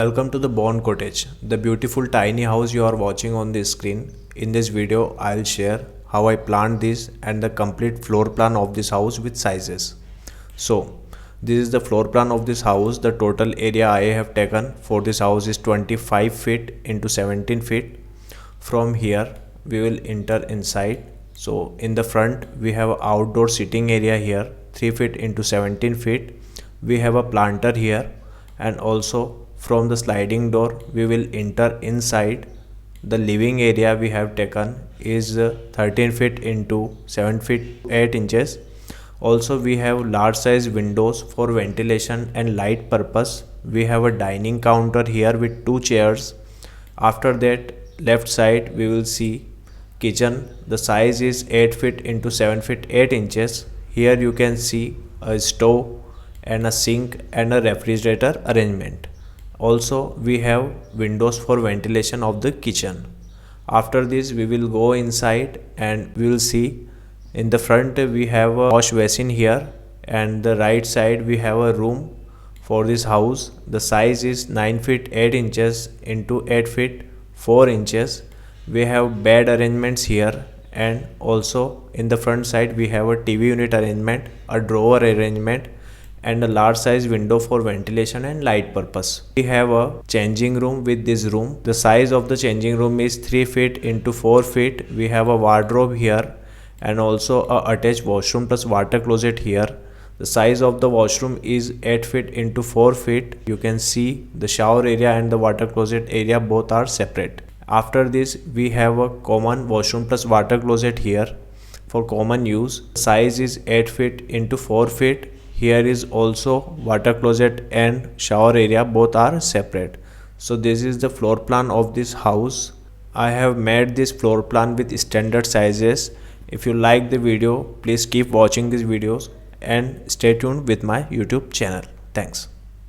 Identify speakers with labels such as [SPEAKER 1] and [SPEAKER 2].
[SPEAKER 1] Welcome to the Born Cottage, the beautiful tiny house you are watching on the screen. In this video, I'll share how I planned this and the complete floor plan of this house with sizes. So, this is the floor plan of this house. The total area I have taken for this house is 25 feet into 17 feet. From here, we will enter inside. So, in the front, we have outdoor sitting area here, 3 feet into 17 feet. We have a planter here, and also from the sliding door we will enter inside. The living area we have taken is 13 feet into 7 feet 8 inches. Also we have large size windows for ventilation and light purpose. We have a dining counter here with 2 chairs. After that, left side we will see kitchen. The size is 8 feet into 7 feet 8 inches. Here you can see a stove and a sink and a refrigerator arrangement. Also we have windows for ventilation of the kitchen. After this we will go inside and we will see in the front we have a wash basin here, and the right side we have a room for this house. The size is 9 feet 8 inches into 8 feet 4 inches. We have bed arrangements here, and also in the front side we have a TV unit arrangement, a drawer arrangement, and a large size window for ventilation and light purpose. We have a changing room with this room. The size of the changing room is 3 feet into 4 feet. We have a wardrobe here and also a attached washroom plus water closet here. The size of the washroom is 8 feet into 4 feet. You can see the shower area and the water closet area both are separate. After this we have a common washroom plus water closet here for common use. Size is 8 feet into 4 feet. Here is also water closet and shower area, both are separate. So this is the floor plan of this house. I have made this floor plan with standard sizes. If you like the video, please keep watching these videos and stay tuned with my YouTube channel. Thanks.